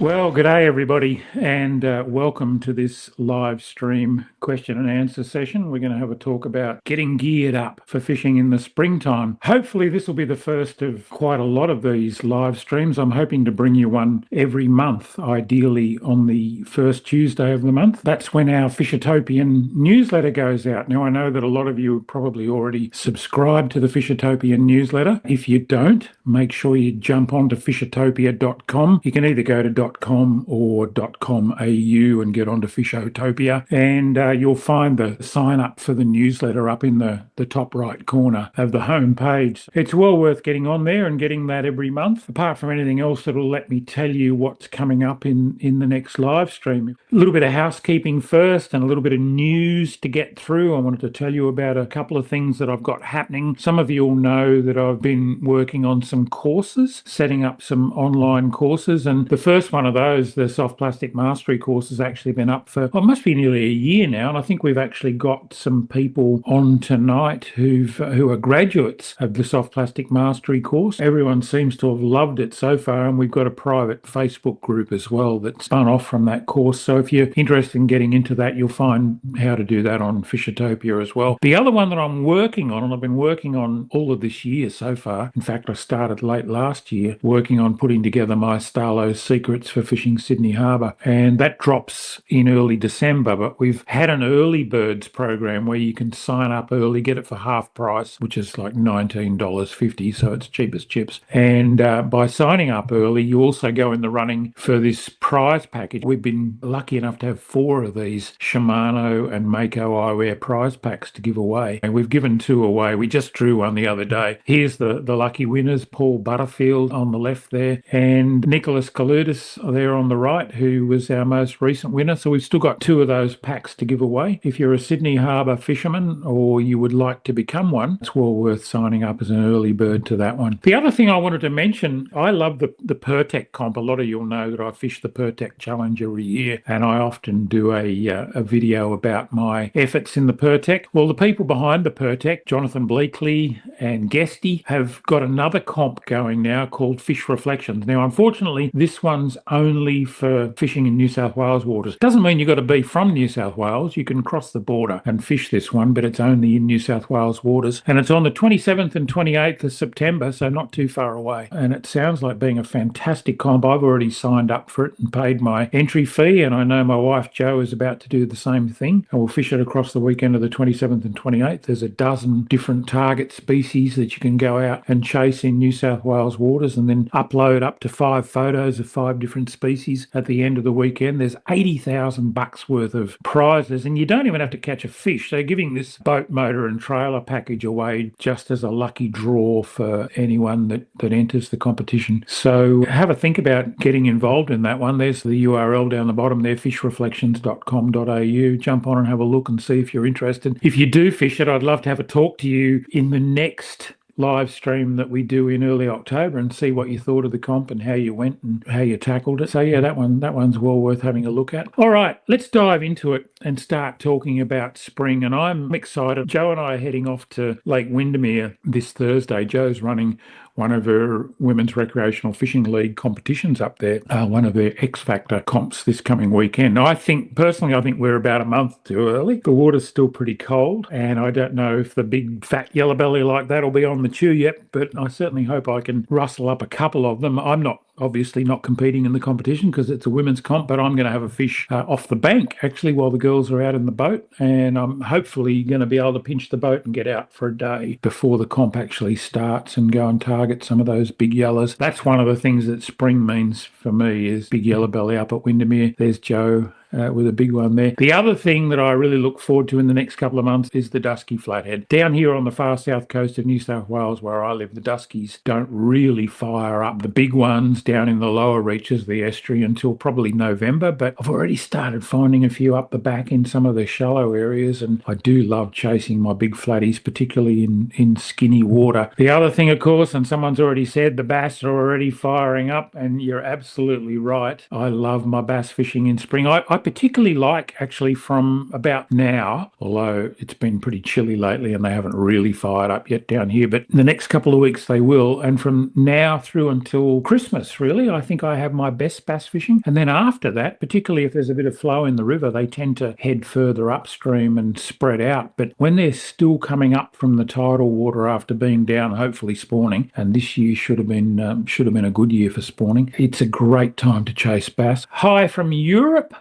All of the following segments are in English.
Well, good day, everybody, and welcome to this live stream question and answer session. We're going to have a talk about getting geared up for fishing in the springtime. Hopefully, this will be the first of quite a lot of these live streams. I'm hoping to bring you one every month, ideally on the first Tuesday of the month. That's when our Fishtopian newsletter goes out. Now, I know that a lot of you have probably already subscribed to the Fishtopian newsletter. If you don't, make sure you jump onto fishotopia.com. You can either go to .com or .com.au and get onto Fishotopia, and you'll find the sign up for the newsletter up in the top right corner of the home page. It's well worth getting on there and getting that every month. Apart from anything else, that'll let me tell you what's coming up in the next live stream. A little bit of housekeeping first and a little bit of news to get through. I wanted to tell you about a couple of things that I've got happening. Some of you will know that I've been working on some courses, setting up some online courses, and the first one of those, the soft plastic mastery course, has actually been up for, well, it must be nearly a year now, and I think we've actually got some people on tonight who are graduates of the soft plastic mastery course. Everyone seems to have loved it so far, and we've got a private Facebook group as well that spun off from that course. So if you're interested in getting into that, you'll find how to do that on Fishotopia as well. The other one that I'm working on, and I've been working on all of this year so far, in fact I started late last year working on putting together my Starlo secrets for fishing Sydney Harbour, and that drops in early December. But we've had an early birds program where you can sign up early, get it for half price, which is like $19.50, so it's cheap as chips. And by signing up early, you also go in the running for this prize package. We've been lucky enough to have 4 of these Shimano and Mako eyewear prize packs to give away, and we've given 2 away. We just drew one the other day. Here's the lucky winners: Paul Butterfield on the left there, and Nicholas Kaludis there on the right, who was our most recent winner. So we've still got 2 of those packs to give away. If you're a Sydney Harbour fisherman or you would like to become one, it's well worth signing up as an early bird to that one. The other thing I wanted to mention, I love the Pertec comp. A lot of you'll know that I fish the Pertec Challenge every year, and I often do a video about my efforts in the Pertec. Well, the people behind the Pertec, Jonathan Bleakley and Guesty, have got another comp going now called Fish Reflections. Now, unfortunately, this one's only for fishing in New South Wales waters. Doesn't mean you've got to be from New South Wales. You can cross the border and fish this one, but it's only in New South Wales waters. And it's on the 27th and 28th of September, so not too far away. And it sounds like being a fantastic comp. I've already signed up for it and paid my entry fee, and I know my wife Jo is about to do the same thing. And we'll fish it across the weekend of the 27th and 28th. There's a dozen different target species that you can go out and chase in New South Wales waters, and then upload up to 5 photos of 5 different species at the end of the weekend. There's $80,000 worth of prizes, and you don't even have to catch a fish. They're giving this boat, motor and trailer package away just as a lucky draw for anyone that enters the competition. So have a think about getting involved in that one. There's the URL down the bottom there, fishreflections.com.au. Jump on and have a look and see if you're interested. If you do fish it, I'd love to have a talk to you in the next live stream that we do in early October and see what you thought of the comp and how you went and how you tackled it. So yeah, that one's well worth having a look at. All right, let's dive into it and start talking about spring. And I'm excited. Jo and I are heading off to Lake Windermere this Thursday. Jo's running one of her Women's Recreational Fishing League competitions up there, one of their X Factor comps this coming weekend. Now, I think we're about a month too early. The water's still pretty cold, and I don't know if the big fat yellowbelly like that will be on the chew yet, but I certainly hope I can rustle up a couple of them. I'm obviously not competing in the competition because it's a women's comp, but I'm going to have a fish off the bank actually while the girls are out in the boat, and I'm hopefully going to be able to pinch the boat and get out for a day before the comp actually starts and go and target some of those big yellows. That's one of the things that spring means for me, is big yellow belly up at Windermere. There's Jo with a big one there. The other thing that I really look forward to in the next couple of months is the dusky flathead. Down here on the far south coast of New South Wales where I live, the duskies don't really fire up. The big ones down in the lower reaches of the estuary until probably November, but I've already started finding a few up the back in some of the shallow areas, and I do love chasing my big flatties, particularly in skinny water. The other thing, of course, and someone's already said, the bass are already firing up, and you're absolutely right. I love my bass fishing in spring. I particularly like actually from about now, although it's been pretty chilly lately and they haven't really fired up yet down here, but the next couple of weeks they will. And from now through until Christmas, really, I think I have my best bass fishing. And then after that, particularly if there's a bit of flow in the river, they tend to head further upstream and spread out. But when they're still coming up from the tidal water after being down, hopefully spawning, and this year should have been a good year for spawning, it's a great time to chase bass. Hi from Europe.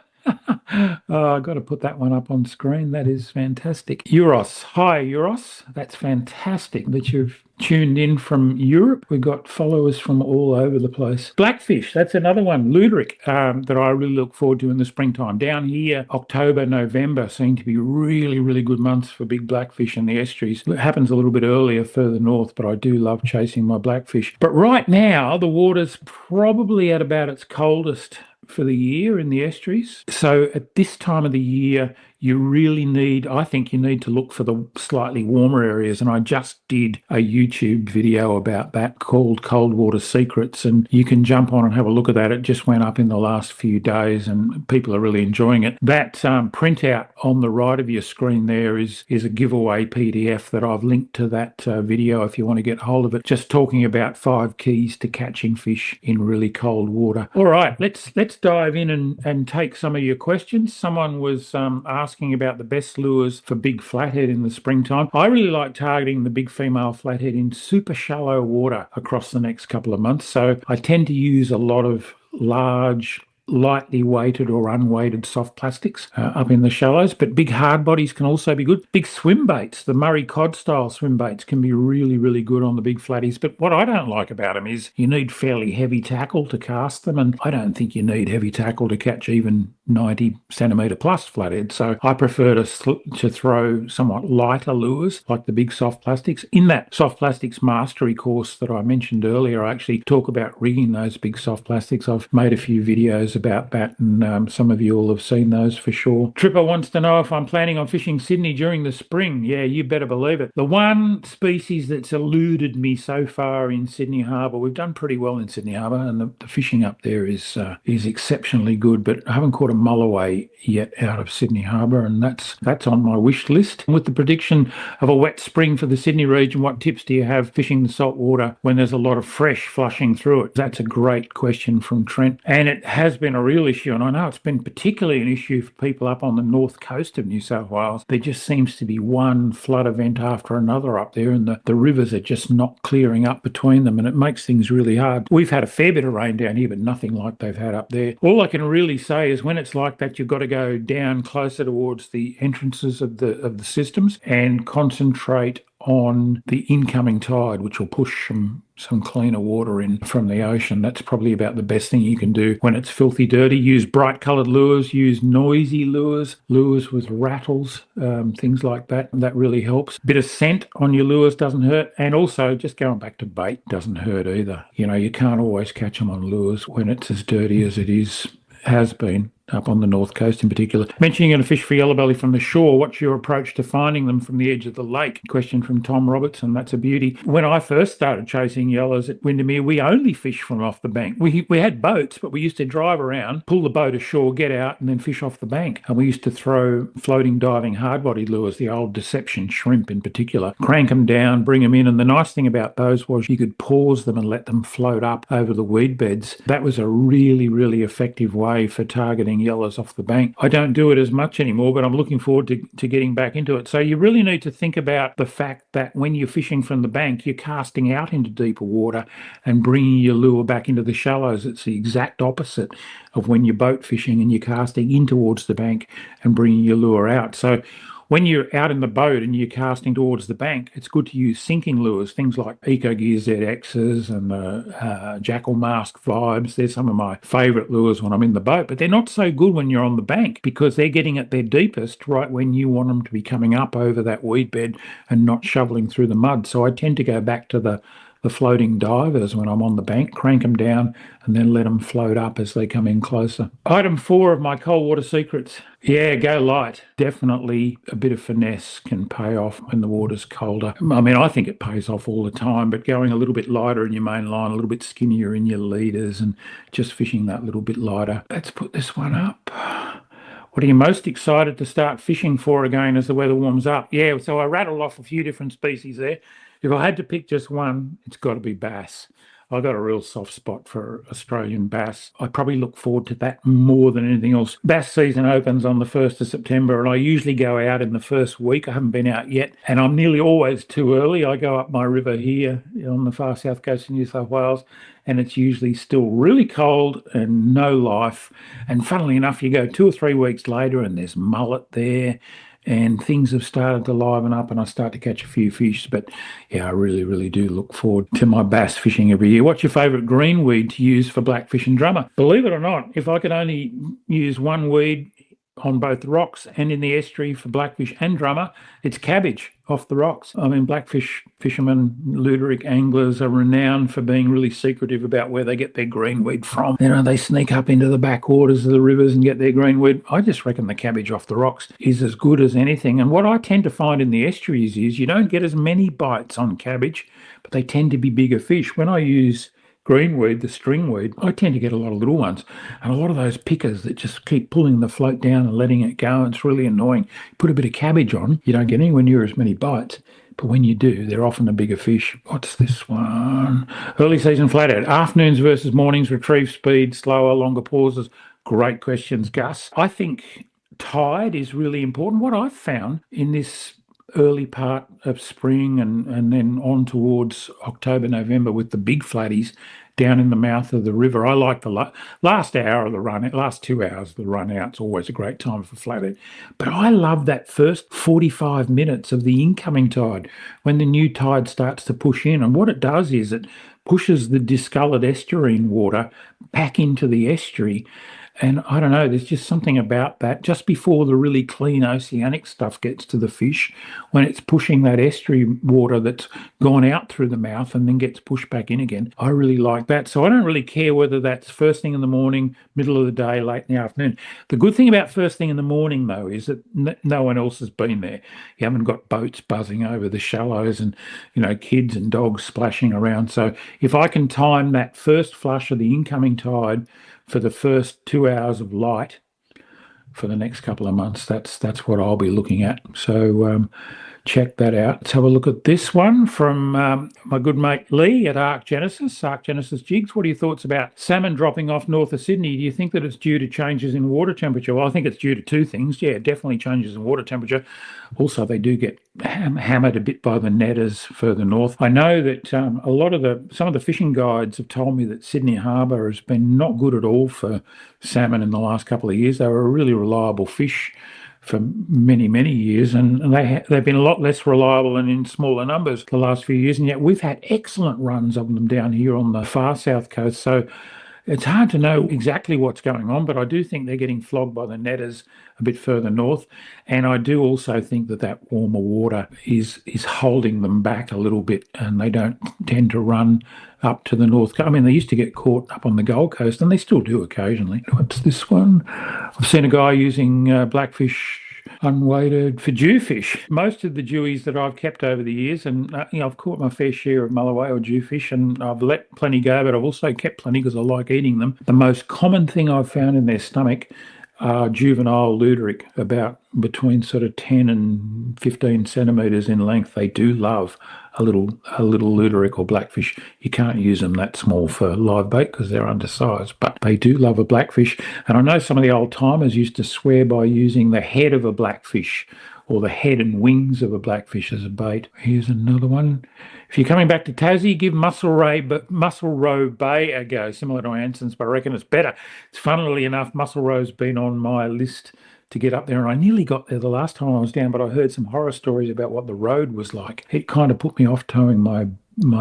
Oh, I've got to put that one up on screen. That is fantastic. Euros. Hi, Euros. That's fantastic that you've tuned in from Europe. We've got followers from all over the place. Blackfish, that's another one. Luderick, that I really look forward to in the springtime. Down here, October, November seem to be really, really good months for big blackfish in the estuaries. It happens a little bit earlier further north, but I do love chasing my blackfish. But right now, the water's probably at about its coldest for the year in the estuaries. So at this time of the year, I think you need to look for the slightly warmer areas. And I just did a YouTube video about that called Cold Water Secrets, and you can jump on and have a look at that. It just went up in the last few days and people are really enjoying it. That printout on the right of your screen there is a giveaway PDF that I've linked to that video if you want to get hold of it, just talking about 5 keys to catching fish in really cold water. All right, let's dive in and take some of your questions. Someone was asking about the best lures for big flathead in the springtime. I really like targeting the big female flathead in super shallow water across the next couple of months. So I tend to use a lot of large, lightly weighted or unweighted soft plastics up in the shallows, but big hard bodies can also be good. Big swim baits, the Murray cod style swim baits, can be really, really good on the big flatties. But what I don't like about them is you need fairly heavy tackle to cast them, and I don't think you need heavy tackle to catch even 90 centimetre plus flatheads. So I prefer to throw somewhat lighter lures like the big soft plastics. In that soft plastics mastery course that I mentioned earlier, I actually talk about rigging those big soft plastics. I've made a few videos about that, and some of you all have seen those for sure. Tripper wants to know if I'm planning on fishing Sydney during the spring. Yeah, you better believe it. The one species that's eluded me so far in Sydney Harbour, we've done pretty well in Sydney Harbour, and the fishing up there is exceptionally good, but I haven't caught a mulloway yet out of Sydney Harbour, and that's on my wish list. With the prediction of a wet spring for the Sydney region, what tips do you have fishing the salt water when there's a lot of fresh flushing through it? That's a great question from Trent, and it has been a real issue, and I know it's been particularly an issue for people up on the north coast of New South Wales. There just seems to be one flood event after another up there, and the rivers are just not clearing up between them, and it makes things really hard. We've had a fair bit of rain down here, but nothing like they've had up there. All I can really say is when it's like that, you've got to go down closer towards the entrances of the systems and concentrate on the incoming tide, which will push some cleaner water in from the ocean. That's probably about the best thing you can do when it's filthy dirty. Use bright coloured lures, use noisy lures with rattles, things like that. That really helps. Bit of scent on your lures doesn't hurt. And also just going back to bait doesn't hurt either. You know, you can't always catch them on lures when it's as dirty as it has been up on the north coast in particular. Mentioning you're going to fish for yellowbelly from the shore, what's your approach to finding them from the edge of the lake? Question from Tom Robertson. That's a beauty. When I first started chasing yellows at Windermere, we only fished from off the bank. We had boats, but we used to drive around, pull the boat ashore, get out, and then fish off the bank. And we used to throw floating diving hard-bodied lures, the old deception shrimp in particular, crank them down, bring them in. And the nice thing about those was you could pause them and let them float up over the weed beds. That was a really, really effective way for targeting yellows off the bank. I don't do it as much anymore, but I'm looking forward to getting back into it. So you really need to think about the fact that when you're fishing from the bank, you're casting out into deeper water and bringing your lure back into the shallows. It's the exact opposite of when you're boat fishing and you're casting in towards the bank and bringing your lure out. So when you're out in the boat and you're casting towards the bank, it's good to use sinking lures, things like Eco Gear ZXs and Jackal Mask Vibes. They're some of my favourite lures when I'm in the boat, but they're not so good when you're on the bank because they're getting at their deepest right when you want them to be coming up over that weed bed and not shoveling through the mud. So I tend to go back to the floating divers when I'm on the bank, crank them down and then let them float up as they come in closer. Item 4 of my cold water secrets. Yeah, go light. Definitely a bit of finesse can pay off when the water's colder. I mean, I think it pays off all the time, but going a little bit lighter in your main line, a little bit skinnier in your leaders and just fishing that little bit lighter. Let's put this one up. What are you most excited to start fishing for again as the weather warms up? Yeah, so I rattled off a few different species there. If I had to pick just one, it's got to be bass. I've got a real soft spot for Australian bass. I probably look forward to that more than anything else. Bass season opens on the 1st of September, and I usually go out in the first week. I haven't been out yet, and I'm nearly always too early. I go up my river here on the far south coast of New South Wales, and it's usually still really cold and no life. And funnily enough, you go 2 or 3 weeks later, and there's mullet there, and things have started to liven up, and I start to catch a few fish. But yeah, I really, really do look forward to my bass fishing every year. What's your favourite green weed to use for blackfish and drummer? Believe it or not, if I could only use one weed on both the rocks and in the estuary for blackfish and drummer, it's cabbage off the rocks. I mean, blackfish fishermen, luderick anglers are renowned for being really secretive about where they get their greenweed from. They sneak up into the backwaters of the rivers and get their greenweed. I just reckon the cabbage off the rocks is as good as anything. And what I tend to find in the estuaries is you don't get as many bites on cabbage, but they tend to be bigger fish. When I use greenweed, the stringweed, I tend to get a lot of little ones, and a lot of those pickers that just keep pulling the float down and letting it go. It's really annoying. Put a bit of cabbage on, you don't get anywhere near as many bites, but when you do, they're often a bigger fish. What's this one? Early season flathead. Afternoons versus mornings, retrieve speed, slower, longer pauses. Great questions, Gus. I think tide is really important. What I've found in this early part of spring and then on towards October, November with the big flatties down in the mouth of the river. I like the last hour of the run, last 2 hours of the run out. It's always a great time for flathead. But I love that first 45 minutes of the incoming tide when the new tide starts to push in. And what it does is it pushes the discoloured estuarine water back into the estuary. And I don't know, there's just something about that just before the really clean oceanic stuff gets to the fish, when it's pushing that estuary water that's gone out through the mouth and then gets pushed back in again. I really like that. So I don't really care whether that's first thing in the morning, middle of the day, late in the afternoon. The good thing about first thing in the morning, though, is that no one else has been there. You haven't got boats buzzing over the shallows and, kids and dogs splashing around. So if I can time that first flush of the incoming tide for the first 2 hours of light for the next couple of months, that's what I'll be looking at. So check that out. Let's have a look at this one from my good mate Lee at Arc Genesis Jigs. What are your thoughts about salmon dropping off north of Sydney? Do you think that it's due to changes in water temperature? Well, I think it's due to two things. Yeah, definitely changes in water temperature. Also, they do get hammered a bit by the netters further north. I know that some of the fishing guides have told me that Sydney Harbour has been not good at all for salmon in the last couple of years. They were a really reliable fish for many, many years, and they've been a lot less reliable and in smaller numbers the last few years, and yet we've had excellent runs of them down here on the far south coast. So it's hard to know exactly what's going on, but I do think they're getting flogged by the netters a bit further north, and I do also think that warmer water is holding them back a little bit, and they don't tend to run up to the north. I mean, they used to get caught up on the Gold Coast, and they still do occasionally. What's this one? I've seen a guy using blackfish unweighted for jewfish. Most of the dewies that I've kept over the years, and I've caught my fair share of mulloway or jewfish, and I've let plenty go, but I've also kept plenty because I like eating them. The most common thing I've found in their stomach are juvenile luderick, about between sort of 10 and 15 centimetres in length. They do love a little luderick or blackfish. You can't use them that small for live bait because they're undersized, but they do love a blackfish. And I know some of the old timers used to swear by using the head of a blackfish or the head and wings of a blackfish as a bait. Here's another one. If you're coming back to Tassie, give Muscle Row Bay a go, similar to Anson's, but I reckon it's better. It's funnily enough, Muscle Row's been on my list to get up there, and I nearly got there the last time I was down, but I heard some horror stories about what the road was like. It kind of put me off towing my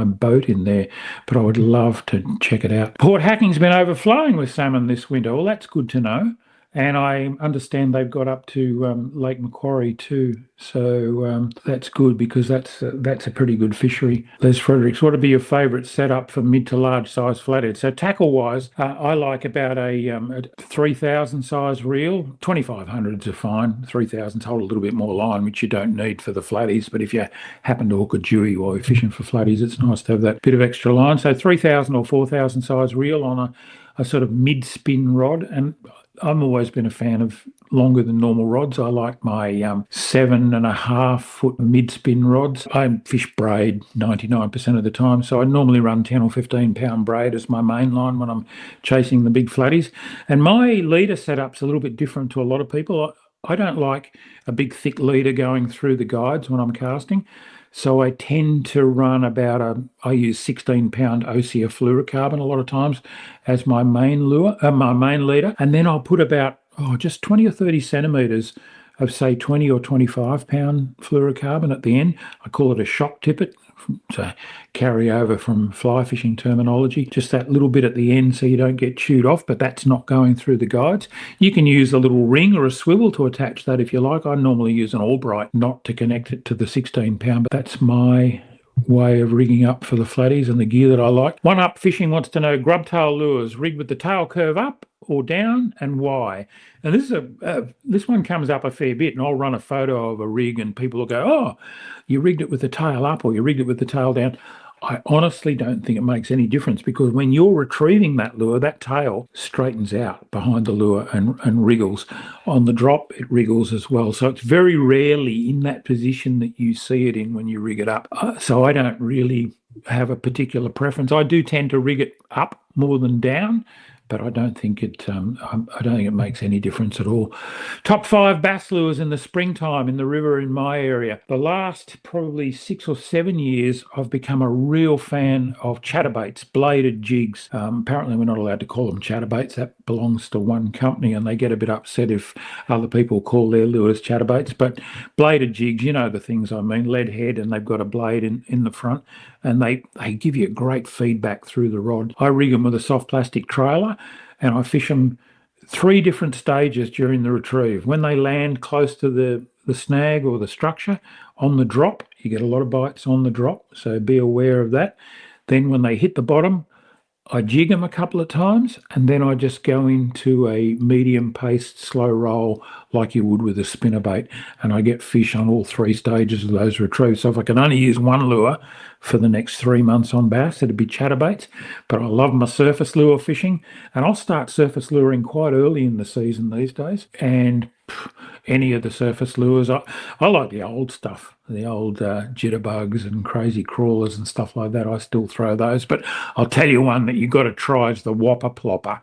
boat in there, but I would love to check it out. Port Hacking's been overflowing with salmon this winter. Well, that's good to know. And I understand they've got up to Lake Macquarie too. So that's good because that's a pretty good fishery. Les Fredericks, what would be your favourite setup for mid to large size flathead? So tackle-wise, I like about a 3,000 size reel. 2,500s are fine. 3,000s hold a little bit more line, which you don't need for the flatties. But if you happen to hook a dewy while you're fishing for flatties, it's nice to have that bit of extra line. So 3,000 or 4,000 size reel on a sort of mid-spin rod. And I've always been a fan of longer than normal rods. I like my 7.5 foot mid-spin rods. I fish braid 99% of the time, so I normally run 10 or 15 pound braid as my main line when I'm chasing the big flatties. And my leader setup's a little bit different to a lot of people. I don't like a big thick leader going through the guides when I'm casting. So I tend to run I use 16 pound Osea fluorocarbon a lot of times as my main lure, my main leader. And then I'll put about, just 20 or 30 centimeters of say 20 or 25 pound fluorocarbon at the end. I call it a shock tippet. To carry over from fly fishing terminology, just that little bit at the end so you don't get chewed off, but that's not going through the guides. You can use a little ring or a swivel to attach that if you like. I normally use an Albright knot to connect it to the 16 pound, but that's my way of rigging up for the flatties and the gear that I like. One Up Fishing wants to know grubtail lures rigged with the tail curve up or down, and why? And this one comes up a fair bit, and I'll run a photo of a rig and people will go, oh, you rigged it with the tail up or you rigged it with the tail down. I honestly don't think it makes any difference, because when you're retrieving that lure, that tail straightens out behind the lure and wriggles. On the drop, it wriggles as well. So it's very rarely in that position that you see it in when you rig it up. So I don't really have a particular preference. I do tend to rig it up more than down, but I don't think it makes any difference at all. Top 5 bass lures in the springtime in the river in my area. The last probably 6 or 7 years, I've become a real fan of chatterbaits, bladed jigs. Apparently we're not allowed to call them chatterbaits. That belongs to one company, and they get a bit upset if other people call their lures chatterbaits. But bladed jigs, you know the things I mean, lead head, and they've got a blade in the front, and they give you great feedback through the rod. I rig them with a soft plastic trailer, and I fish them 3 different stages during the retrieve. When they land close to the snag or the structure, on the drop, you get a lot of bites on the drop, so be aware of that. Then when they hit the bottom, I jig them a couple of times, and then I just go into a medium-paced slow roll like you would with a spinnerbait, and I get fish on all 3 stages of those retrieves. So if I can only use one lure for the next 3 months on bass, it'd be chatterbaits. But I love my surface lure fishing, and I'll start surface luring quite early in the season these days. And any of the surface lures, I like the old stuff, the old jitterbugs and crazy crawlers and stuff like that. I still throw those, but I'll tell you one that you've got to try is the whopper plopper.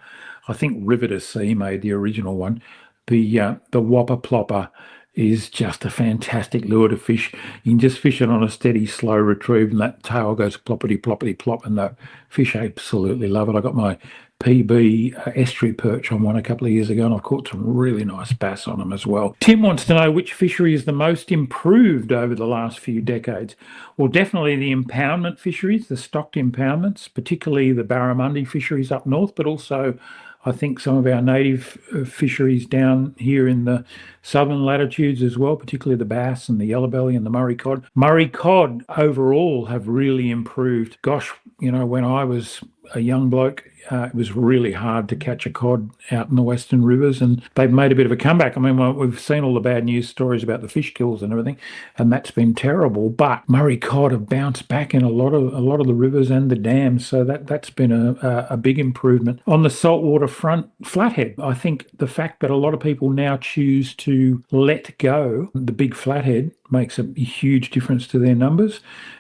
I think Riveter Sea made the original one. The whopper plopper is just a fantastic lure to fish. You can just fish it on a steady, slow retrieve, and that tail goes ploppity, ploppity, plop, and the fish absolutely love it. I got my PB estuary perch on one a couple of years ago, and I've caught some really nice bass on them as well. Tim wants to know which fishery is the most improved over the last few decades. Well, definitely the impoundment fisheries, the stocked impoundments, particularly the barramundi fisheries up north, but also I think some of our native fisheries down here in the southern latitudes as well, particularly the bass and the yellowbelly and the Murray cod. Murray cod overall have really improved. Gosh, when I was a young bloke, it was really hard to catch a cod out in the western rivers, and they've made a bit of a comeback. I mean, we've seen all the bad news stories about the fish kills and everything, and that's been terrible. But Murray cod have bounced back in a lot of the rivers and the dams, so that's been a big improvement. On the saltwater front, flathead, I think the fact that a lot of people now choose to let go the big flathead makes a huge difference to their numbers,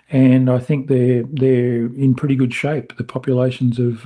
and I think they're in pretty good shape, the populations of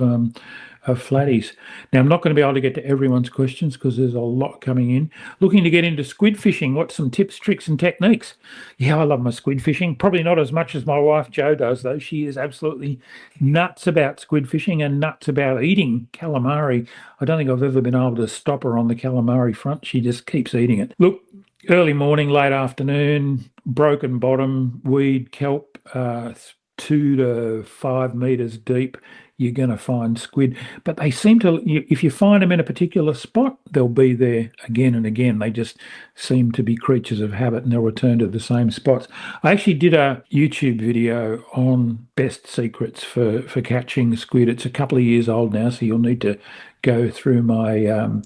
flatties. Now, I'm not going to be able to get to everyone's questions because there's a lot coming in. Looking to get into squid fishing, what's some tips, tricks, and techniques? Yeah, I love my squid fishing. Probably not as much as my wife Jo does, though. She is absolutely nuts about squid fishing and nuts about eating calamari. I don't think I've ever been able to stop her on the calamari front. She just keeps eating it. Look, early morning, late afternoon, broken bottom, weed, kelp, 2 to 5 meters deep, you're going to find squid. But they seem to, if you find them in a particular spot, they'll be there again and again. They just seem to be creatures of habit, and they'll return to the same spots. I actually did a YouTube video on best secrets for catching squid. It's a couple of years old now, so you'll need to go through my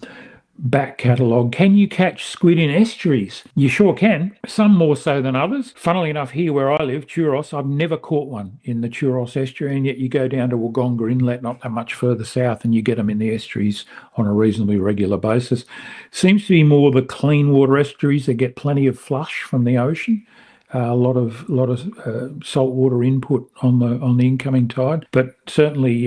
back catalogue. Can you catch squid in estuaries? You sure can, some more so than others. Funnily enough, here where I live, Churros, I've never caught one in the Churros estuary, and yet you go down to Wagga Inlet, not that much further south, and you get them in the estuaries on a reasonably regular basis. Seems to be more the clean water estuaries that get plenty of flush from the ocean. A lot of saltwater input on the incoming tide, but certainly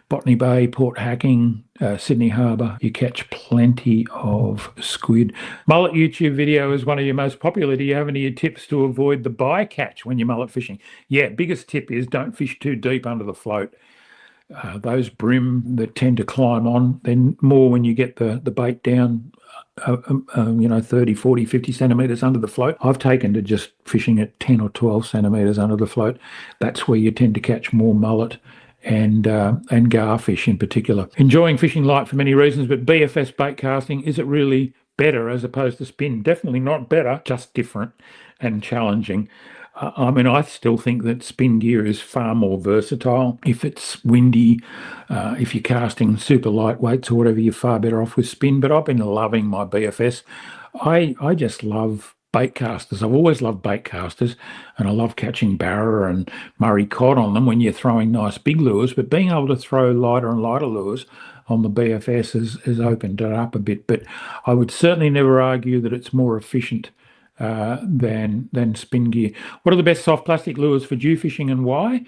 Botany Bay, Port Hacking, Sydney Harbour, you catch plenty of squid. Mullet YouTube video is one of your most popular. Do you have any tips to avoid the bycatch when you're mullet fishing? Yeah, biggest tip is don't fish too deep under the float. Those brim that tend to climb on, then more when you get the bait down 30, 40, 50 centimetres under the float. I've taken to just fishing at 10 or 12 centimetres under the float. That's where you tend to catch more mullet and garfish in particular. Enjoying fishing light for many reasons, but BFS bait casting, is it really better as opposed to spin? Definitely not better, just different and challenging. I mean, I still think that spin gear is far more versatile. If it's windy, if you're casting super lightweights or whatever, you're far better off with spin. But I've been loving my BFS. I just love bait casters. I've always loved bait casters, and I love catching barra and Murray cod on them when you're throwing nice big lures. But being able to throw lighter and lighter lures on the BFS has opened it up a bit. But I would certainly never argue that it's more efficient than spin gear. What are the best soft plastic lures for dew fishing and why?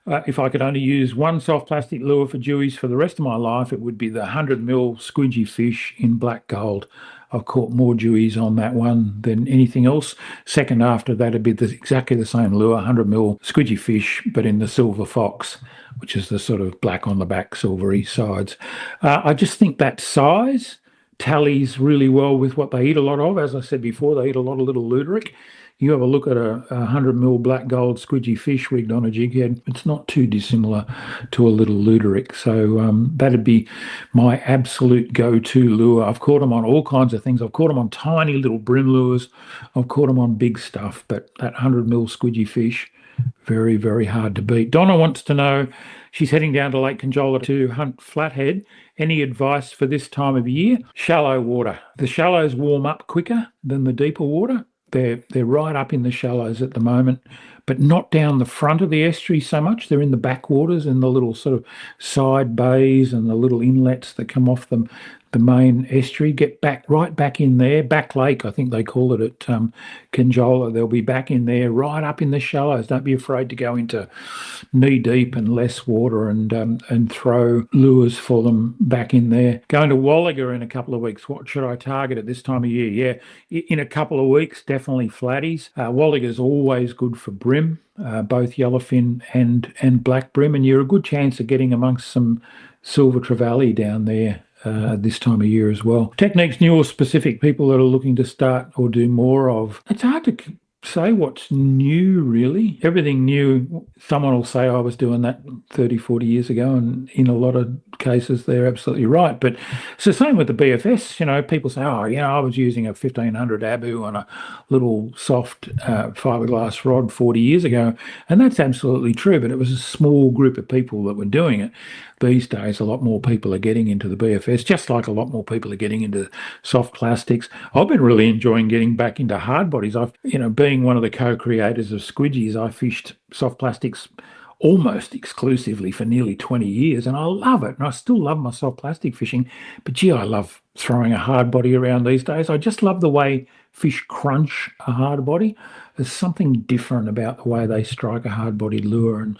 If I could only use one soft plastic lure for dewies for the rest of my life, it would be the 100mm squidgy fish in black gold. I've caught more dewies on that one than anything else. Second after that would be exactly the same lure, 100mm squidgy fish, but in the silver fox, which is the sort of black on the back, silvery sides. I just think that size tallies really well with what they eat a lot of. As I said before, they eat a lot of little luderick. You have a look at a 100mm black gold squidgy fish rigged on a jig head, it's not too dissimilar to a little luderick. So that'd be my absolute go-to lure. I've caught them on all kinds of things. I've caught them on tiny little brim lures. I've caught them on big stuff, but that 100mm squidgy fish, very, very hard to beat. Donna wants to know, she's heading down to Lake Conjola to hunt flathead. Any advice for this time of year? Shallow water. The shallows warm up quicker than the deeper water. They're right up in the shallows at the moment, but not down the front of the estuary so much. They're in the backwaters and the little sort of side bays and the little inlets that come off them. The main estuary, get right back in there, back lake, I think they call it at Conjola. They'll be back in there, right up in the shallows. Don't be afraid to go into knee deep and less water and throw lures for them back in there. Going to Wallaga in a couple of weeks. What should I target at this time of year? Yeah, in a couple of weeks, definitely flatties. Wallaga is always good for brim, both yellowfin and black brim, and you're a good chance of getting amongst some silver trevally down there this time of year as well. Techniques new or specific, people that are looking to start or do more of. It's hard to say what's new, really. Everything new, someone will say I was doing that 30, 40 years ago, and in a lot of cases they're absolutely right. But it's the same with the BFS. People say, I was using a 1500 Abu on a little soft fiberglass rod 40 years ago, and that's absolutely true, but it was a small group of people that were doing it. These days, a lot more people are getting into the BFS, just like a lot more people are getting into soft plastics. I've been really enjoying getting back into hard bodies. Being one of the co-creators of Squidgies, I fished soft plastics almost exclusively for nearly 20 years, and I love it. And I still love my soft plastic fishing, but gee, I love throwing a hard body around these days. I just love the way fish crunch a hard body. There's something different about the way they strike a hard-bodied lure, and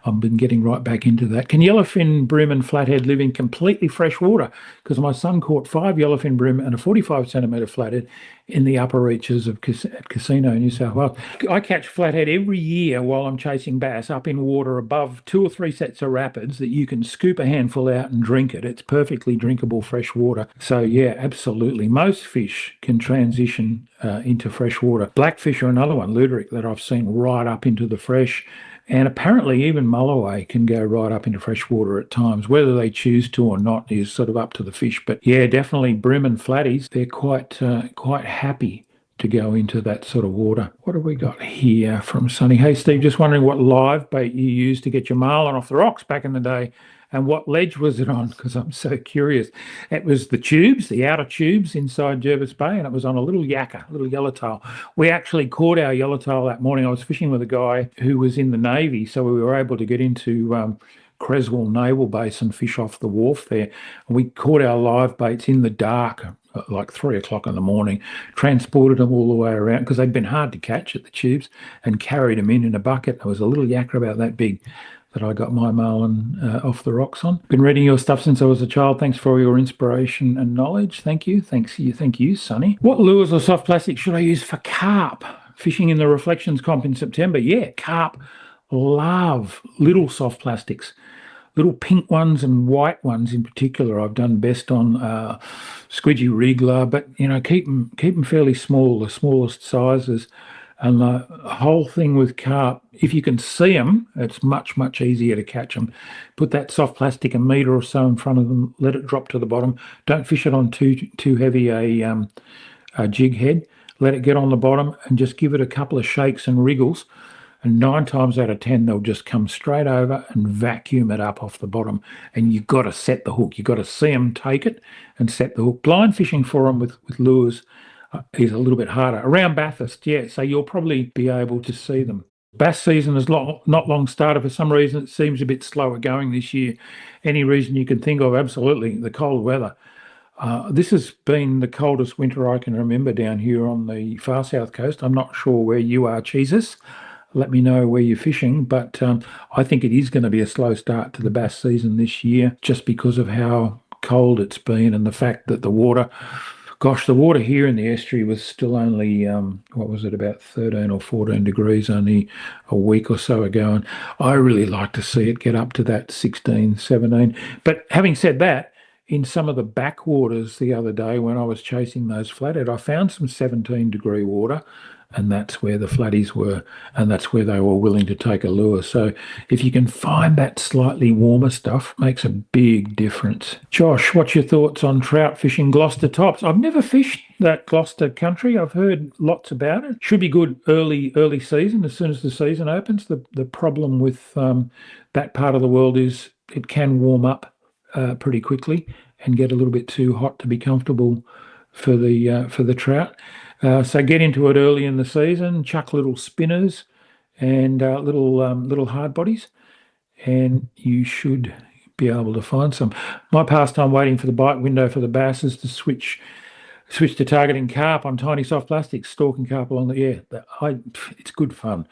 I've been getting right back into that. Can yellowfin brim and flathead live in completely fresh water? Because my son caught 5 yellowfin brim and a 45-centimetre flathead in the upper reaches of Casino, New South Wales. I catch flathead every year while I'm chasing bass up in water above 2 or 3 sets of rapids that you can scoop a handful out and drink it. It's perfectly drinkable fresh water. So yeah, absolutely. Most fish can transition into fresh water. Blackfish are another one, luderick, that I've seen right up into the fresh. And apparently even mulloway can go right up into fresh water at times. Whether they choose to or not is sort of up to the fish. But yeah, definitely brim and flatties, they're quite happy to go into that sort of water. What have we got here from Sonny? Hey, Steve, just wondering what live bait you used to get your marlin off the rocks back in the day. And what ledge was it on? Because I'm so curious. It was the tubes, the outer tubes inside Jervis Bay, and it was on a little yakka, a little yellowtail. We actually caught our yellowtail that morning. I was fishing with a guy who was in the Navy, so we were able to get into Creswell Naval Base and fish off the wharf there. And we caught our live baits in the dark, like 3 o'clock in the morning, transported them all the way around because they'd been hard to catch at the tubes, and carried them in a bucket. There was a little yakka about that big that I got my marlin off the rocks on. Been reading your stuff since I was a child. Thanks for all your inspiration and knowledge. Thank you. Thank you, Sonny. What lures or soft plastic should I use for carp? Fishing in the Reflections Comp in September. Yeah, carp love little soft plastics. Little pink ones and white ones in particular, I've done best on squidgy wriggler, but keep them fairly small, the smallest sizes. And the whole thing with carp, if you can see them, it's much, much easier to catch them. Put that soft plastic a metre or so in front of them, let it drop to the bottom. Don't fish it on too heavy a jig head. Let it get on the bottom and just give it a couple of shakes and wriggles. And 9 times out of 10, they'll just come straight over and vacuum it up off the bottom. And you've got to set the hook. You've got to see them take it and set the hook. Blind fishing for them with lures is a little bit harder. Around Bathurst, yeah, so you'll probably be able to see them. Bass season has not long started. For some reason, it seems a bit slower going this year. Any reason you can think of? Absolutely, the cold weather. This has been the coldest winter I can remember down here on the far south coast. I'm not sure where you are, Jesus. Let me know where you're fishing, but I think it is going to be a slow start to the bass season this year just because of how cold it's been and the fact that the water here in the estuary was still only, about 13 or 14 degrees only a week or so ago. And I really like to see it get up to that 16, 17. But having said that, in some of the backwaters the other day when I was chasing those flathead, I found some 17-degree water, and that's where the flatties were, and that's where they were willing to take a lure. So if you can find that slightly warmer stuff, makes a big difference. Josh, what's your thoughts on trout fishing Gloucester tops? I've never fished that Gloucester country. I've heard lots about it. Should be good early season, as soon as the season opens. The problem with that part of the world is it can warm up pretty quickly and get a little bit too hot to be comfortable for the trout. So get into it early in the season, chuck little spinners and little hard bodies, and you should be able to find some. My pastime waiting for the bite window for the bass is to switch to targeting carp on tiny soft plastics, stalking carp along it's good fun.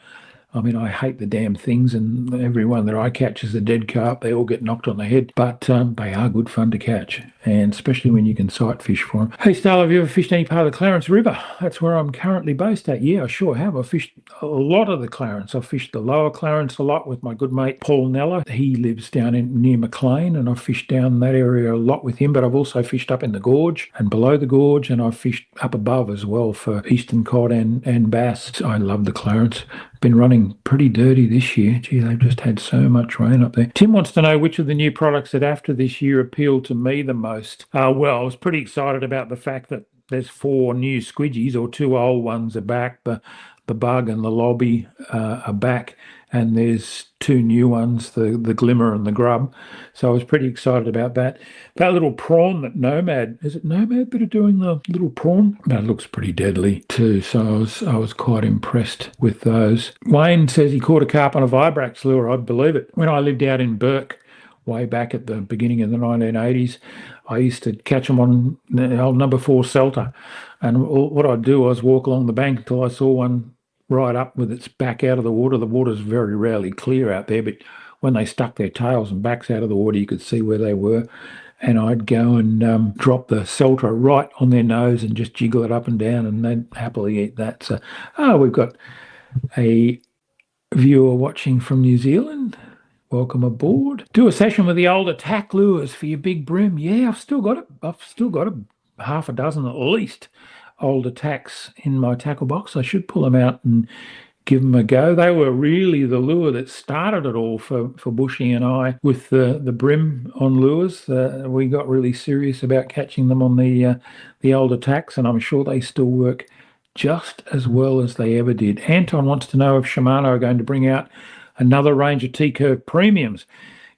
I mean, I hate the damn things, and every one that I catch is a dead carp. They all get knocked on the head, but they are good fun to catch, and especially when you can sight fish for them. Hey, Starlo, have you ever fished any part of the Clarence River? That's where I'm currently based at. Yeah, I sure have. I've fished a lot of the Clarence. I've fished the lower Clarence a lot with my good mate Paul Neller. He lives down near Maclean, and I've fished down that area a lot with him, but I've also fished up in the gorge and below the gorge, and I've fished up above as well for eastern cod and bass. I love the Clarence. Been running pretty dirty this year. Gee, they've just had so much rain up there. Tim wants to know which of the new products at after this year appealed to me the most. Well, I was pretty excited about the fact that there's 4 new squidgies, or 2 old ones are back. The bug and the lobby are back, and there's 2 new ones, the glimmer and the grub. So I was pretty excited about that. That little prawn that Nomad, is it Nomad that are doing the little prawn? That looks pretty deadly too. So I was quite impressed with those. Wayne says he caught a carp on a Vibrax lure. I believe it. When I lived out in Burke, way back at the beginning of the 1980s, I used to catch them on the old number 4 Celta. And what I'd do was walk along the bank until I saw one right up with its back out of the water. The water's very rarely clear out there, but when they stuck their tails and backs out of the water, you could see where they were. And I'd go and drop the Celta right on their nose and just jiggle it up and down, and they'd happily eat that. So, we've got a viewer watching from New Zealand. Welcome aboard. Do a session with the older tack lures for your big brim. Yeah, I've still got a half a dozen at least older tacks in my tackle box. I should pull them out and give them a go. They were really the lure that started it all for Bushy and I with the brim on lures. We got really serious about catching them on the older tacks, and I'm sure they still work just as well as they ever did. Anton wants to know if Shimano are going to bring out another range of T-Curve premiums.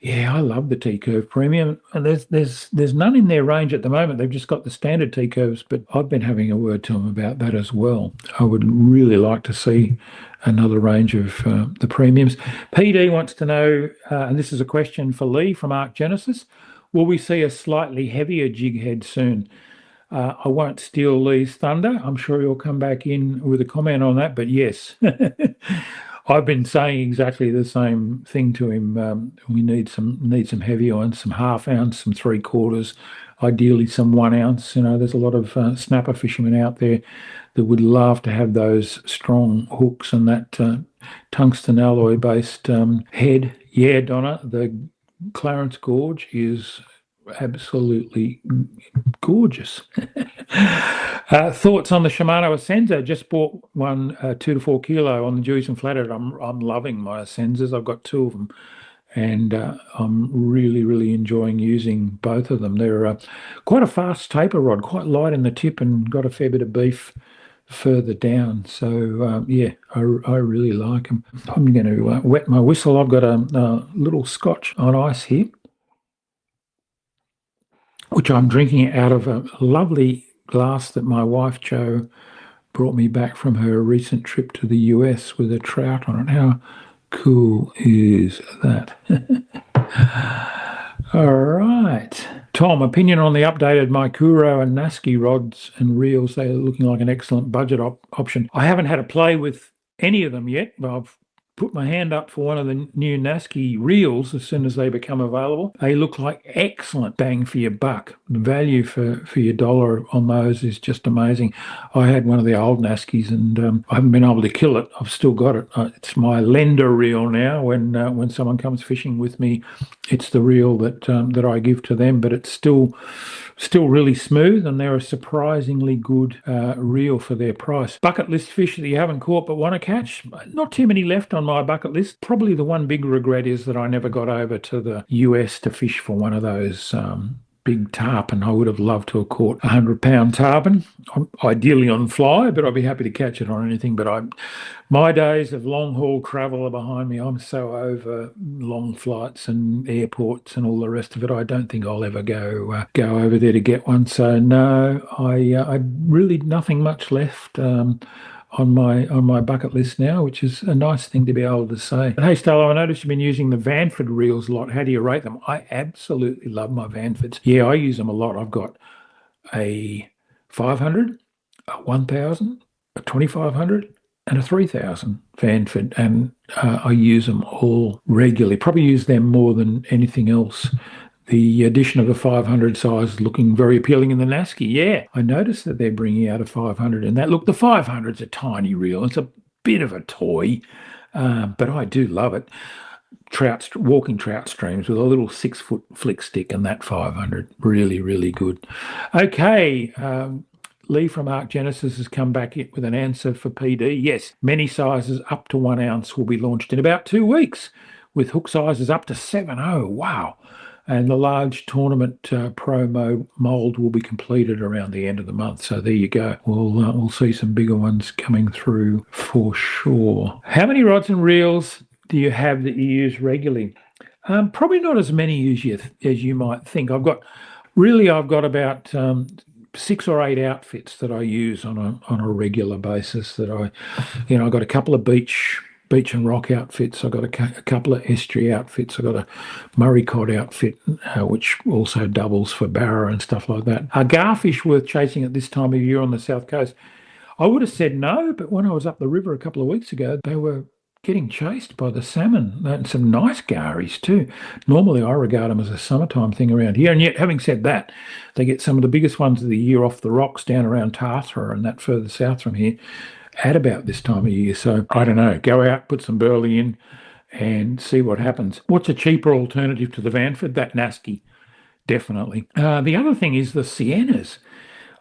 Yeah, I love the T curve premium, and there's none in their range at the moment. They've just got the standard T curves, but I've been having a word to them about that as well. I would really like to see another range of the premiums. PD wants to know, and this is a question for Lee from Arc Genesis: will we see a slightly heavier jig head soon? I won't steal Lee's thunder. I'm sure he'll come back in with a comment on that, but yes. I've been saying exactly the same thing to him. We need some heavy ones, some half ounce, some three quarters, ideally some 1 ounce. There's a lot of snapper fishermen out there that would love to have those strong hooks and that tungsten alloy based head. Yeah, Donna, the Clarence Gorge is absolutely gorgeous. Thoughts on the Shimano Asenza? Just bought one 2 to 4 kilo on the Jewish and Flathead. I'm loving my Asenzas. I've got two of them, and I'm really enjoying using both of them. They're quite a fast taper rod, quite light in the tip, and got a fair bit of beef further down. So yeah, I really like them. I'm going to wet my whistle. I've got a little scotch on ice here, which I'm drinking out of a lovely glass that my wife Jo brought me back from her recent trip to the US with a trout on it. How cool is that? All right. Tom, opinion on the updated Maikuro and Naski rods and reels. They're looking like an excellent budget option. I haven't had a play with any of them yet, but I've put my hand up for one of the new Naski reels as soon as they become available. They look like excellent bang for your buck. The value for your dollar on those is just amazing. I had one of the old Naskis and I haven't been able to kill it. I've still got it. It's my lender reel now. When someone comes fishing with me, it's the reel that I give to them, but it's still really smooth, and they're a surprisingly good reel for their price. Bucket list fish that you haven't caught but want to catch? Not too many left on my bucket list. Probably the one big regret is that I never got over to the US to fish for one of those big tarpon. I would have loved to have caught a 100-pound tarpon, ideally on fly, but I'd be happy to catch it on anything. But my days of long haul travel are behind me. I'm so over long flights and airports and all the rest of it. I don't think I'll ever go over there to get one. So no, I really nothing much left. On my bucket list now, which is a nice thing to be able to say. But hey, Starlo, I noticed you've been using the Vanford reels a lot. How do you rate them? I absolutely love my Vanfords. Yeah, I use them a lot. I've got a 500, a 1,000, a 2,500, and a 3,000 Vanford, and I use them all regularly. Probably use them more than anything else. The addition of a 500 size is looking very appealing in the Naski. Yeah, I noticed that they're bringing out a 500 in that. Look, the 500's a tiny reel. It's a bit of a toy, but I do love it. Walking trout streams with a little 6-foot flick stick and that 500. Really good. Okay, Lee from Arc Genesis has come back with an answer for PD. Yes, many sizes up to 1 ounce will be launched in about 2 weeks, with hook sizes up to 7.0. Wow. And the large tournament pro mold will be completed around the end of the month. So there you go. We'll see some bigger ones coming through for sure. How many rods and reels do you have that you use regularly? Probably not as many as you might think. I've got about 6 or 8 outfits that I use on a regular basis. That I've got a couple of beach and rock outfits. I've got a couple of estuary outfits. I've got a Murray cod outfit, which also doubles for barra and stuff like that. Are garfish worth chasing at this time of year on the south coast? I would have said no, but when I was up the river a couple of weeks ago, they were getting chased by the salmon, and some nice garies too. Normally, I regard them as a summertime thing around here, and yet, having said that, they get some of the biggest ones of the year off the rocks down around Tartara and that further south from here at about this time of year. So I don't know, go out, put some burley in and see what happens. What's a cheaper alternative to the Vanford? That Naski, definitely. The other thing is the Siennas.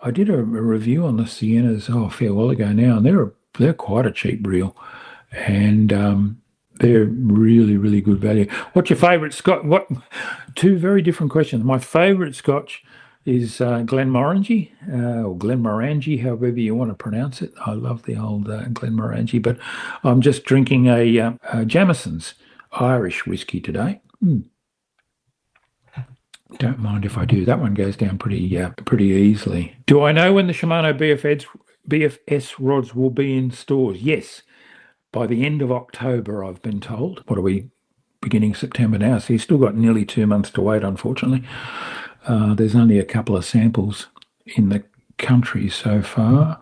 I did a review on the Siennas a fair while ago now, and they're quite a cheap reel, and they're really good value. What's your favourite Scotch? Two very different questions. My favourite Scotch is Glenmorangie, or Glenmorangie, however you want to pronounce it. I love the old Glenmorangie, but I'm just drinking a Jameson's Irish whiskey today. Don't mind if I do. That one goes down pretty easily. Do I know when the Shimano BFS rods will be in stores? Yes, by the end of October, I've been told. What are we? Beginning September now, so you've still got nearly 2 months to wait, unfortunately. There's only a couple of samples in the country so far.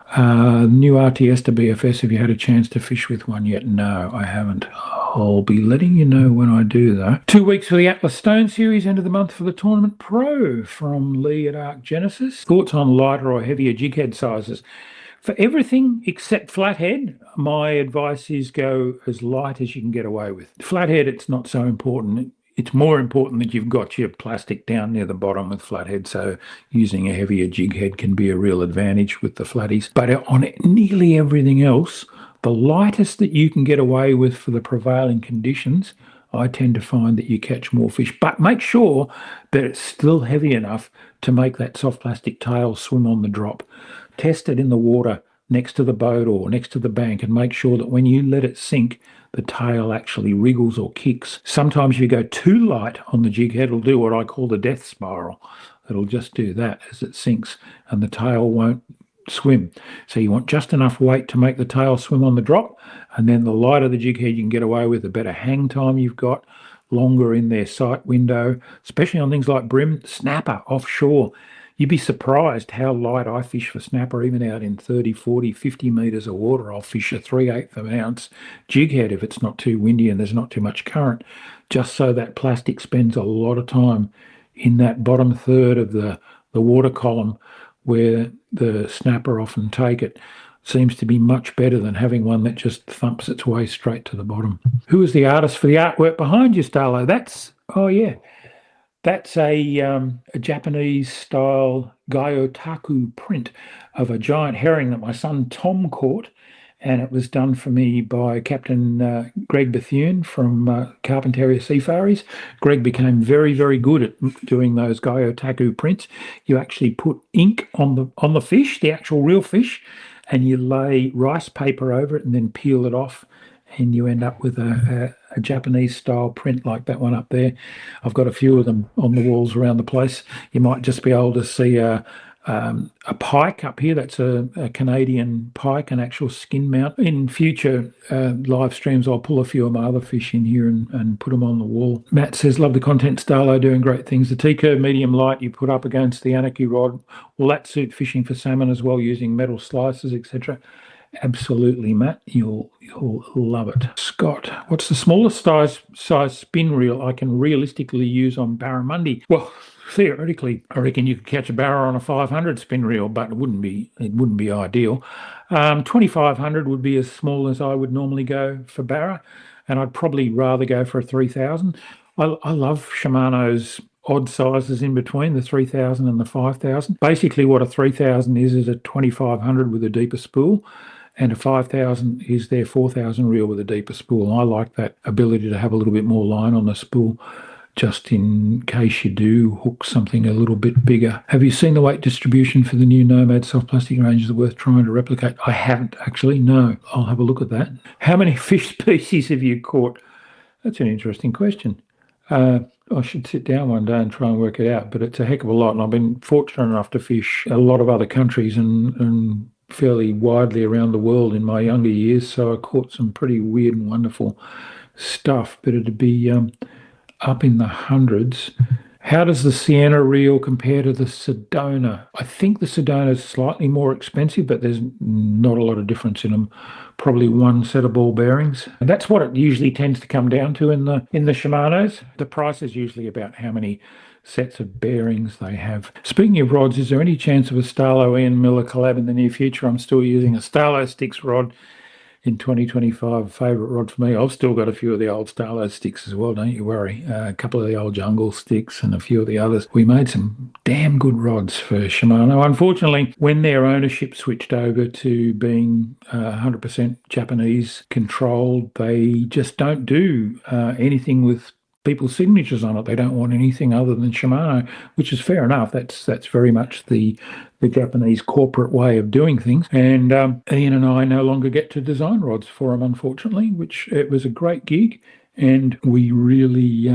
New RTS to BFS, have you had a chance to fish with one yet? No, I haven't. I'll be letting you know when I do that. 2 weeks for the Atlas Stone series, end of the month for the Tournament Pro from Lee at Arc Genesis. Thoughts on lighter or heavier jig head sizes? For everything except flathead, my advice is go as light as you can get away with. Flathead, it's not so important. It's more important that you've got your plastic down near the bottom with flathead, so using a heavier jig head can be a real advantage with the flatties. But on nearly everything else, the lightest that you can get away with for the prevailing conditions, I tend to find that you catch more fish. But make sure that it's still heavy enough to make that soft plastic tail swim on the drop. Test it in the water next to the boat or next to the bank and make sure that when you let it sink, the tail actually wriggles or kicks. Sometimes if you go too light on the jig head, it'll do what I call the death spiral. It'll just do that as it sinks and the tail won't swim. So you want just enough weight to make the tail swim on the drop, and then the lighter the jig head you can get away with, the better hang time you've got, longer in their sight window, especially on things like brim, snapper offshore. You'd be surprised how light I fish for snapper, even out in 30, 40, 50 metres of water. I'll fish a 3/8 of an ounce jig head if it's not too windy and there's not too much current, just so that plastic spends a lot of time in that bottom third of the water column where the snapper often take it. Seems to be much better than having one that just thumps its way straight to the bottom. Who is the artist for the artwork behind you, Starlo? That's a Japanese style Gyotaku print of a giant herring that my son Tom caught, and it was done for me by Captain Greg Bethune from Carpentaria Seafaries. Greg became very, very good at doing those Gyotaku prints. You actually put ink on the fish, the actual real fish, and you lay rice paper over it and then peel it off, and you end up with a Japanese style print like that one up there. I've got a few of them on the walls around the place. You might just be able to see a pike up here. That's a Canadian pike, an actual skin mount. In future live streams, I'll pull a few of my other fish in here and put them on the wall. Matt says, love the content, Starlo, doing great things. The T-curve medium light you put up against the Anarchy rod, will that suit fishing for salmon as well, using metal slices, etc.? Absolutely, Matt. You'll love it. Scott, what's the smallest size spin reel I can realistically use on barramundi? Well, theoretically, I reckon you could catch a barra on a 500 spin reel, but it wouldn't be ideal. 2500 would be as small as I would normally go for barra, and I'd probably rather go for a 3000. I love Shimano's odd sizes in between the 3000 and the 5000. Basically, what a 3000 is a 2500 with a deeper spool, and a 5000 is their 4000 reel with a deeper spool. I like that ability to have a little bit more line on the spool, just in case you do hook something a little bit bigger. Have you seen the weight distribution for the new Nomad soft plastic ranges that are worth trying to replicate? I haven't actually, no. I'll have a look at that. How many fish species have you caught? That's an interesting question. I should sit down one day and try and work it out, but it's a heck of a lot. And I've been fortunate enough to fish a lot of other countries and fairly widely around the world in my younger years. So I caught some pretty weird and wonderful stuff, but it'd be up in the hundreds. How does the Sienna reel compare to the Sedona? I think the Sedona is slightly more expensive, but there's not a lot of difference in them. Probably one set of ball bearings. And that's what it usually tends to come down to in the Shimanos. The price is usually about how many sets of bearings they have. Speaking of rods, is there any chance of a Starlo Ian Miller collab in the near future? I'm still using a Starlo Sticks rod in 2025, favourite rod for me. I've still got a few of the old Starlo sticks as well, don't you worry. A couple of the old Jungle sticks and a few of the others. We made some damn good rods for Shimano. Unfortunately, when their ownership switched over to being 100% Japanese controlled, they just don't do anything with people's signatures on it. They don't want anything other than Shimano, which is fair enough. That's very much the Japanese corporate way of doing things. And Ian and I no longer get to design rods for them, unfortunately, which it was a great gig. and we really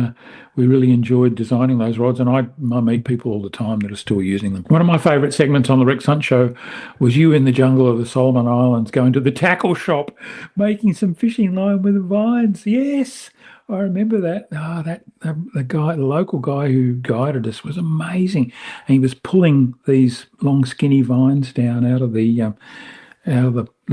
enjoyed designing those rods. And I meet people all the time that are still using them. One of my favourite segments on the Rex Hunt Show was you in the jungle of the Solomon Islands going to the tackle shop, making some fishing line with vines. Yes, I remember that. Oh, the local guy who guided us was amazing. And he was pulling these long, skinny vines down out of the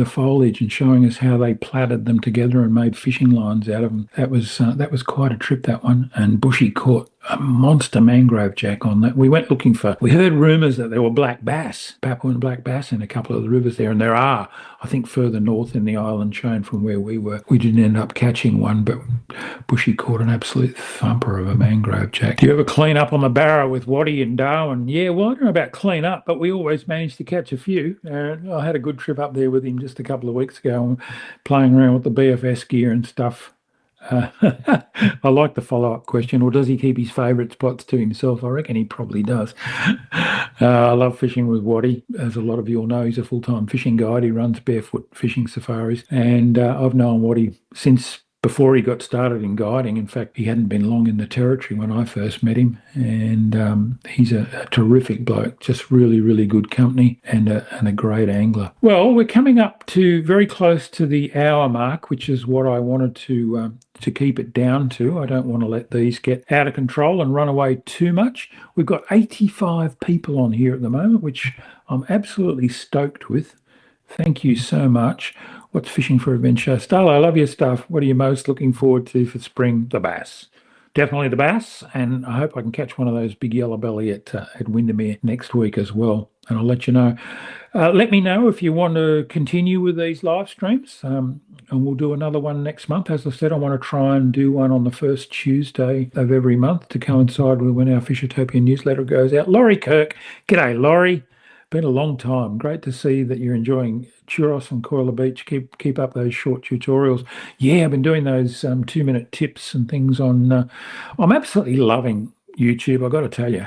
foliage and showing us how they plaited them together and made fishing lines out of them. That was quite a trip, that one. And Bushy caught a monster mangrove jack on that. We went looking for. We heard rumours that there were black bass, Papuan black bass, in a couple of the rivers there, and there are. I think further north in the island chain from where we were. We didn't end up catching one, but Bushy caught an absolute thumper of a mangrove jack. Do you ever clean up on the Barrow with Waddy and Darwin? Yeah, well, I don't know about clean up, but we always managed to catch a few. I had a good trip up there with him just a couple of weeks ago, playing around with the BFS gear and stuff. I like the follow-up question, or does he keep his favourite spots to himself? I reckon he probably does. I love fishing with Waddy. As a lot of you all know, he's a full-time fishing guide. He runs barefoot fishing safaris. And I've known Waddy since before he got started in guiding. In fact, he hadn't been long in the territory when I first met him. And he's a terrific bloke, just really, really good company and a great angler. Well, we're coming up to very close to the hour mark, which is what I wanted to keep it down to. I don't want to let these get out of control and run away too much. We've got 85 people on here at the moment, which I'm absolutely stoked with. Thank you so much. What's fishing for adventure? Starlo, I love your stuff. What are you most looking forward to for spring? The bass. Definitely the bass, and I hope I can catch one of those big yellow belly at Windermere next week as well, and I'll let you know. Let me know if you want to continue with these live streams, and we'll do another one next month. As I said, I want to try and do one on the first Tuesday of every month to coincide with when our Fishertopia newsletter goes out. Laurie Kirk, g'day Laurie. Been a long time. Great to see that you're enjoying Churros and Coiler Beach. Keep up those short tutorials. Yeah, I've been doing those 2-minute tips and things on. I'm absolutely loving YouTube, I've got to tell you.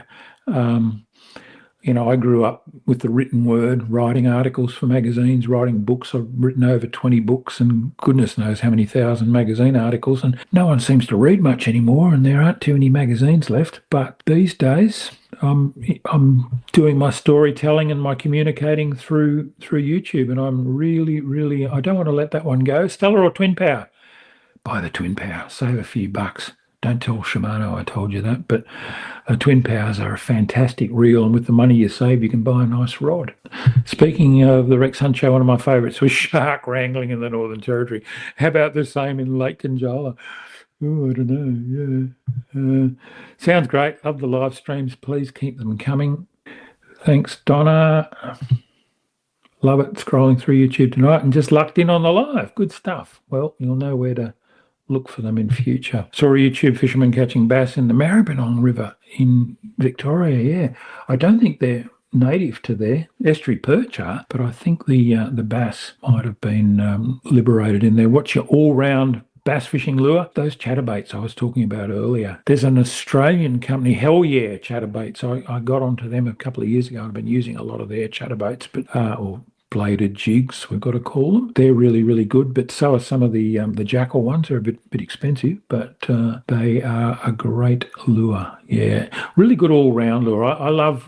I grew up with the written word, writing articles for magazines, writing books. I've written over 20 books and goodness knows how many thousand magazine articles, and no one seems to read much anymore, and there aren't too many magazines left. But these days, I'm doing my storytelling and my communicating through YouTube, and I'm really, I don't want to let that one go. Stellar or Twin Power? Buy the Twin Power, save a few bucks. Don't tell Shimano I told you that, but Twin Powers are a fantastic reel, and with the money you save, you can buy a nice rod. Speaking of the Rex Hunt Show, one of my favourites was shark wrangling in the Northern Territory. How about the same in Lake Conjola? Oh, I don't know, yeah. Sounds great. Love the live streams. Please keep them coming. Thanks, Donna. Love it, scrolling through YouTube tonight and just lucked in on the live. Good stuff. Well, you'll know where to look for them in future. Saw a YouTube fisherman catching bass in the Maribyrnong River in Victoria, yeah. I don't think they're native to there. Estuary perch are, but I think the bass might have been liberated in there. What's your all-round bass fishing lure? Those chatterbaits I was talking about earlier. There's an Australian company, Hell Yeah Chatterbaits. I got onto them a couple of years ago. I've been using a lot of their chatterbaits, but or bladed jigs, we've got to call them. They're really, really good, but so are some of the jackal ones. They're a bit expensive, but they are a great lure. Yeah, really good all-round lure. I love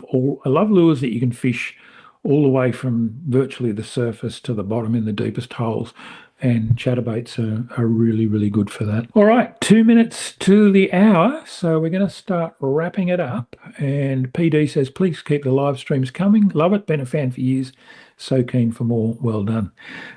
lures that you can fish all the way from virtually the surface to the bottom in the deepest holes. And chatterbaits are really, really good for that. All right, 2 minutes to the hour, so we're going to start wrapping it up. And PD says, please keep the live streams coming. Love it. Been a fan for years. So keen for more. Well done.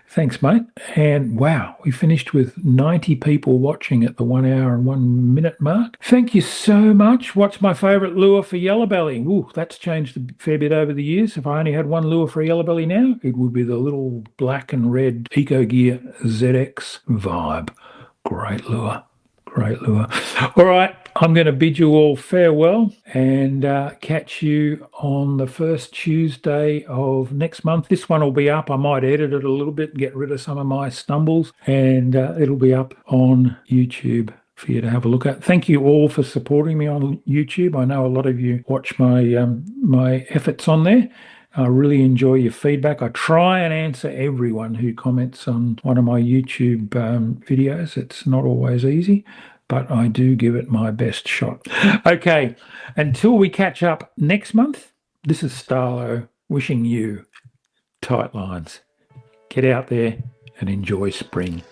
Thanks, mate. And wow, we finished with 90 people watching at the 1 hour and 1 minute mark. Thank you so much. What's my favourite lure for yellowbelly? Ooh, that's changed a fair bit over the years. If I only had one lure for yellowbelly now, it would be the little black and red Eco Gear ZX Vibe. Great lure. Great lure. All right, I'm going to bid you all farewell and catch you on the first Tuesday of next month. This one will be up. I might edit it a little bit and get rid of some of my stumbles, and it'll be up on YouTube for you to have a look at. Thank you all for supporting me on YouTube. I know a lot of you watch my my efforts on there. I really enjoy your feedback. I try and answer everyone who comments on one of my YouTube videos. It's not always easy, but I do give it my best shot. Okay, until we catch up next month, this is Starlo wishing you tight lines. Get out there and enjoy spring.